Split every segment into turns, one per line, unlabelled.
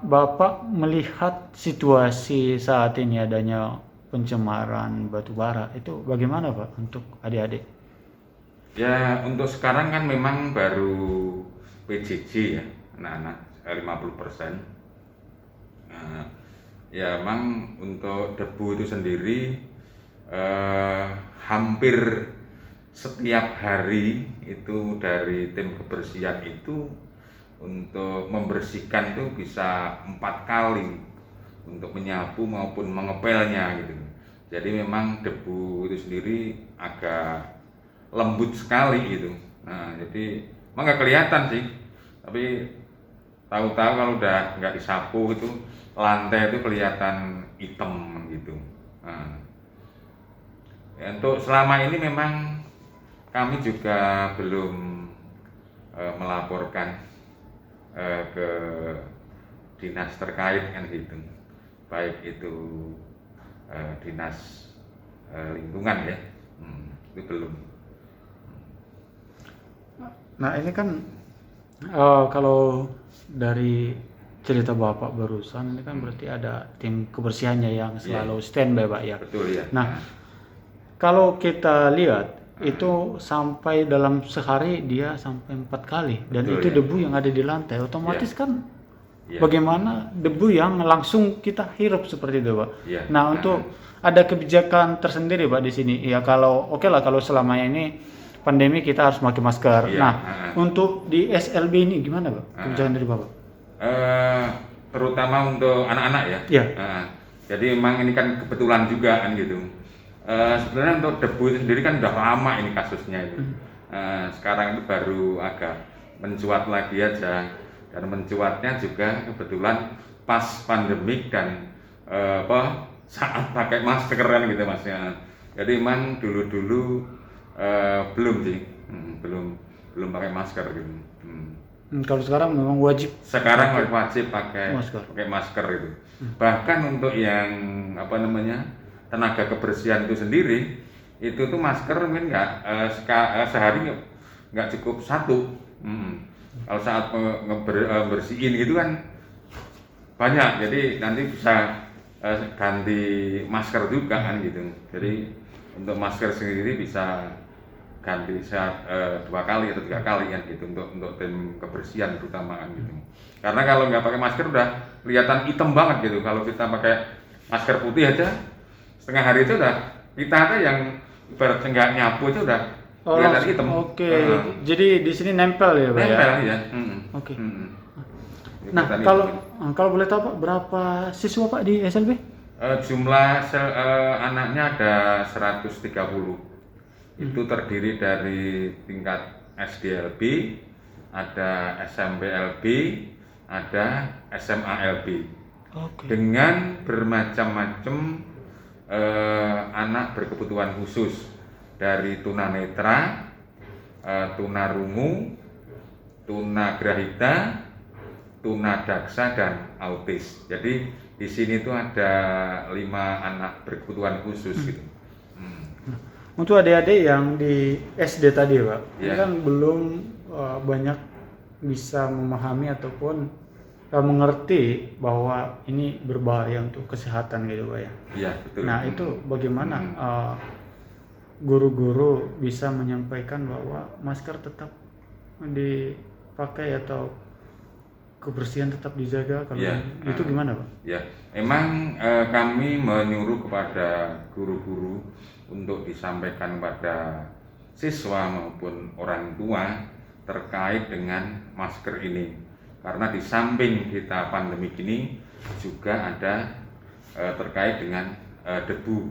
Bapak melihat situasi saat ini adanya pencemaran batu bara itu bagaimana Pak untuk adik-adik?
Ya, untuk sekarang kan memang baru PJJ ya, anak-anak 50%. Nah, ya memang untuk debu itu sendiri eh, hampir setiap hari itu dari tim kebersihan itu untuk membersihkan itu bisa 4 kali untuk menyapu maupun mengepelnya gitu. Jadi memang debu itu sendiri agak lembut sekali gitu. Nah, jadi emang nggak kelihatan sih, tapi tahu-tahu kalau udah nggak disapu itu lantai itu kelihatan hitam gitu. Nah, ya, untuk selama ini memang kami juga belum melaporkan ke dinas terkait kan gitu, baik itu dinas lingkungan ya, itu belum.
Nah ini kan kalau dari cerita Bapak barusan ini kan berarti ada tim kebersihannya yang selalu standby Pak ya.
Betul ya.
Nah kalau kita lihat itu sampai dalam sehari dia sampai 4 kali dan
Betul,
itu
ya.
debu yang ada di lantai otomatis
Ya.
kan
Ya.
bagaimana debu yang langsung kita hirup seperti itu Pak.
Ya.
Nah untuk ada kebijakan tersendiri Pak di sini ya kalau oke lah kalau selama ini pandemi kita harus pakai masker.
Ya.
Nah untuk di SLB ini gimana Pak kebijakan dari Bapak?
Terutama untuk anak-anak ya.
Iya.
Jadi memang ini kan kebetulan juga kan gitu. Sebenarnya untuk debu itu sendiri kan udah lama ini kasusnya itu. Sekarang itu baru agak mencuat lagi aja, dan mencuatnya juga kebetulan pas pandemik dan saat pakai masker kan gitu Mas ya. Jadi memang dulu-dulu belum sih, belum pakai masker gitu.
Kalau sekarang memang wajib.
Sekarang wajib pakai
Masker.
masker itu. Bahkan untuk yang tenaga kebersihan itu sendiri itu tuh masker mungkin sehari nggak cukup satu. Kalau saat bersihin gitu kan banyak, jadi nanti bisa ganti masker juga kan gitu. Jadi untuk masker sendiri bisa ganti saat 2 kali atau 3 kali kan gitu untuk tim kebersihan terutama kan gitu. Karena kalau nggak pakai masker udah kelihatan hitam banget gitu. Kalau kita pakai masker putih aja setengah hari itu udah kita ada yang ibaratnya nggak nyapu itu udah kelihatan hitam.
Oke. Jadi di sini nempel ya Pak ya.
Nempel ya.
Oke. Nah kalau boleh tahu Pak berapa siswa Pak di SLB?
Jumlah anaknya ada 130. Itu terdiri dari tingkat SDLB, ada SMPLB, ada SMALB. Dengan bermacam-macam anak berkebutuhan khusus, dari tunanetra, tunarungu, tunagrahita, tunadaksa dan autis. Jadi di sini tuh ada 5 anak berkebutuhan khusus gitu.
Untuk adik-adik yang di SD tadi Pak, ini
Ya.
kan belum banyak bisa memahami ataupun mengerti bahwa ini berbahaya untuk kesehatan gitu Pak ya.
Iya, betul.
Nah itu bagaimana guru-guru bisa menyampaikan bahwa masker tetap dipakai atau kebersihan tetap dijaga kalau
Ya.
itu gimana Pak?
Ya, memang kami menyuruh kepada guru-guru untuk disampaikan pada siswa maupun orang tua terkait dengan masker ini. Karena di samping kita pandemi ini juga ada terkait dengan debu.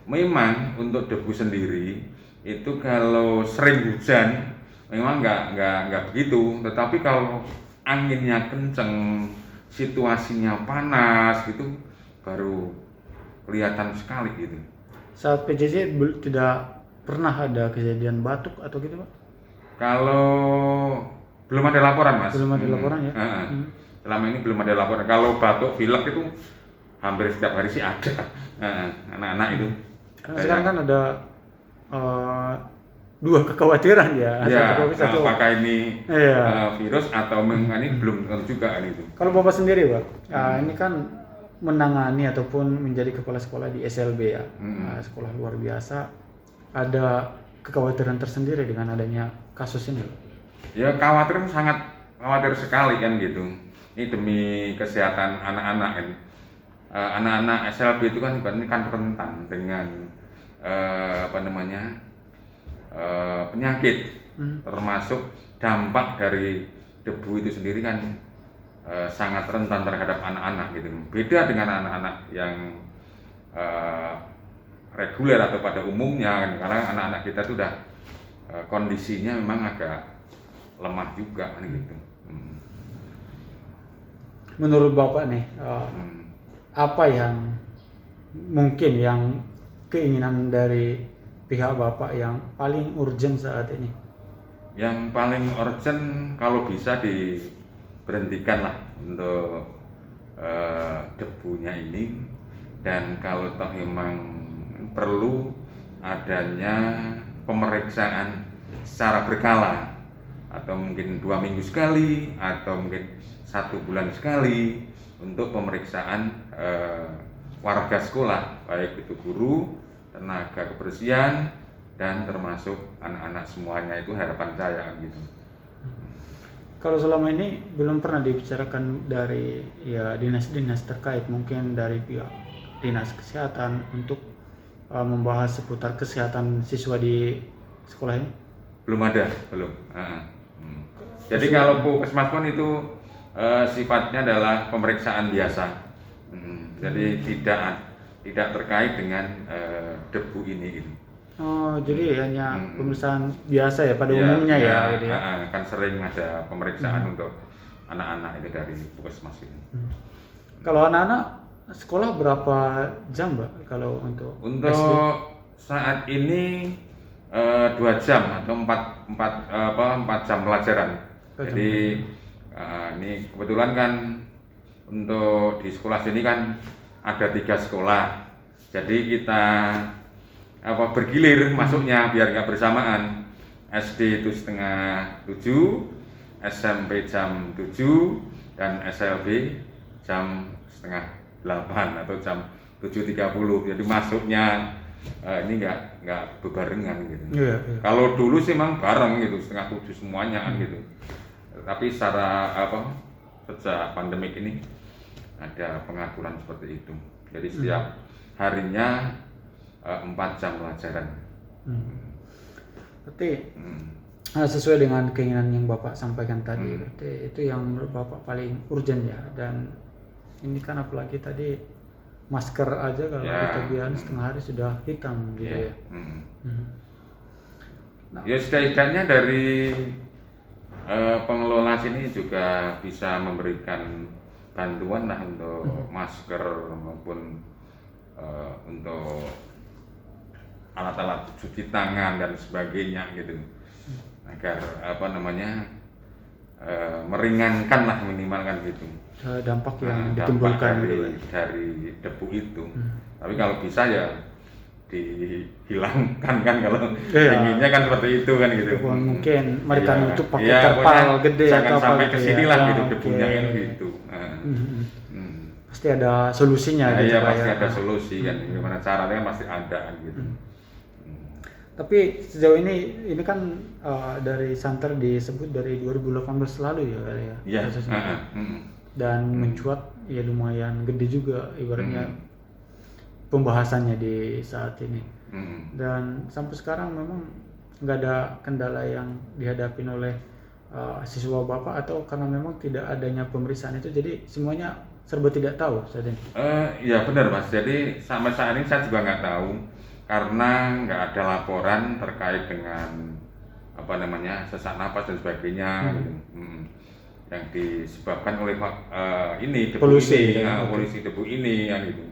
Memang untuk debu sendiri itu kalau sering hujan memang nggak begitu, tetapi kalau anginnya kenceng, situasinya panas gitu, baru kelihatan sekali gitu.
Saat PJJ tidak pernah ada kejadian batuk atau gitu Pak?
Kalau belum ada laporan Mas.
Belum ada laporan ya?
Selama ini belum ada laporan. Kalau batuk pilek itu hampir setiap hari sih ada. Anak-anak itu.
Karena sekarang kan ada dua kekhawatiran ya.
Ya,
Satu.
apakah ini
Iya.
virus atau memang ini belum tentu juga kan itu.
Kalau Bapak sendiri, Pak, ini kan menangani ataupun menjadi kepala sekolah di SLB ya, sekolah luar biasa, ada kekhawatiran tersendiri dengan adanya kasus ini.
Ya sangat khawatir sekali kan gitu. Ini demi kesehatan anak-anak kan. Anak-anak SLB itu kan rentan dengan penyakit, termasuk dampak dari debu itu sendiri kan sangat rentan terhadap anak-anak gitu. Beda dengan anak-anak yang reguler atau pada umumnya kan, karena anak-anak kita itu udah kondisinya memang agak lemah juga kan gitu.
Menurut Bapak nih, apa yang mungkin yang keinginan dari pihak Bapak yang paling urgent saat ini?
Yang paling urgent kalau bisa diberhentikan lah untuk debunya ini, dan kalau toh memang perlu adanya pemeriksaan secara berkala, atau mungkin 2 minggu sekali atau mungkin 1 bulan sekali untuk pemeriksaan warga sekolah, baik itu guru, tenaga kebersihan, dan termasuk anak-anak semuanya. Itu harapan saya gitu.
Kalau selama ini belum pernah dibicarakan dari ya dinas-dinas terkait, mungkin dari pihak dinas kesehatan untuk membahas seputar kesehatan siswa di sekolah ini?
Belum ada, belum. Jadi kalau puskesmas pun itu sifatnya adalah pemeriksaan biasa. Jadi tidak terkait dengan debu ini.
Oh, jadi hanya pemeriksaan biasa ya pada umumnya ya, gitu ya.
Kan sering ada pemeriksaan untuk anak-anak itu dari puskesmas ini.
Kalau anak-anak sekolah berapa jam, Mbak? Kalau untuk SD?
Saat ini 2 jam atau 4 jam pelajaran. Jadi ini kebetulan kan untuk di sekolah sini kan ada 3 sekolah. Jadi kita bergilir masuknya biar nggak bersamaan. SD itu setengah 7, SMP jam 7, dan SLB jam setengah 8 atau jam 7.30. Jadi masuknya ini nggak bebarengan gitu.
Iya.
Kalau dulu sih memang bareng gitu, setengah 7 semuanya kan gitu. Tapi secara sejak pandemik ini ada pengaturan seperti itu. Jadi setiap harinya 4 jam pelajaran.
Berarti sesuai dengan keinginan yang Bapak sampaikan tadi, berarti itu yang menurut Bapak paling urgent ya. Dan ini kan apalagi tadi masker aja kalau kita biar setengah hari sudah hitam gitu ya.
Ya setidaknya dari pengelola sini juga bisa memberikan bantuan lah untuk masker maupun untuk alat-alat cuci tangan dan sebagainya gitu, agar meringankan lah, minimalkan gitu
dampak yang
dampak
ditimbulkan
dari debu itu. Tapi kalau bisa ya dihilangkan kan, kalau inginnya kan seperti itu kan gitu.
Mungkin mereka nutup pakai terpal gede
jangan
atau
sampai
apa
ke sini lah gitu
ya,
debunya kan gitu.
Pasti ada solusinya gitu.
Iya pasti ada solusi kan, gimana caranya kan pasti ada kan gitu.
Tapi sejauh ini kan dari Santer disebut dari 2018 lalu ya.
Iya.
Dan mencuat ya lumayan gede juga ibaratnya pembahasannya di saat ini. Dan sampai sekarang memang nggak ada kendala yang dihadapin oleh siswa Bapak, atau karena memang tidak adanya pemeriksaan itu jadi semuanya serba tidak tahu saat ini?
Ya benar Mas, jadi sampai saat ini saya juga nggak tahu, karena nggak ada laporan terkait dengan sesak napas dan sebagainya yang disebabkan oleh debu
polusi
debu ini kan gitu.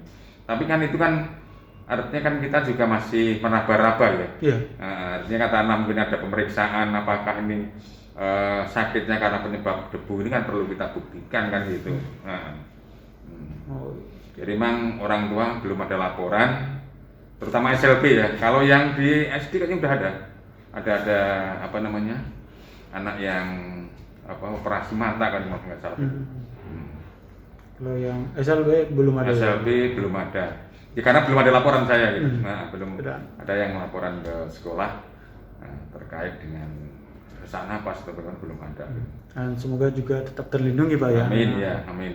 Tapi kan itu kan artinya kan kita juga masih meraba-raba ya.
Iya.
Artinya kata mungkin ada pemeriksaan apakah ini sakitnya karena penyebab debu ini kan perlu kita buktikan kan gitu. Jadi memang orang tua belum ada laporan, terutama SLB ya. Kalau yang di SD kayaknya udah ada. ada apa namanya anak yang operasi mata kan kalau nggak salah.
Kalau yang SLB belum ada.
SLB belum ada. Ya karena belum ada laporan saya gitu. Nah, belum
Tidak.
ada yang laporan ke sekolah terkait dengan sesak napas atau belum ada.
Dan semoga juga tetap terlindungi Pak ya.
Amin ya, amin.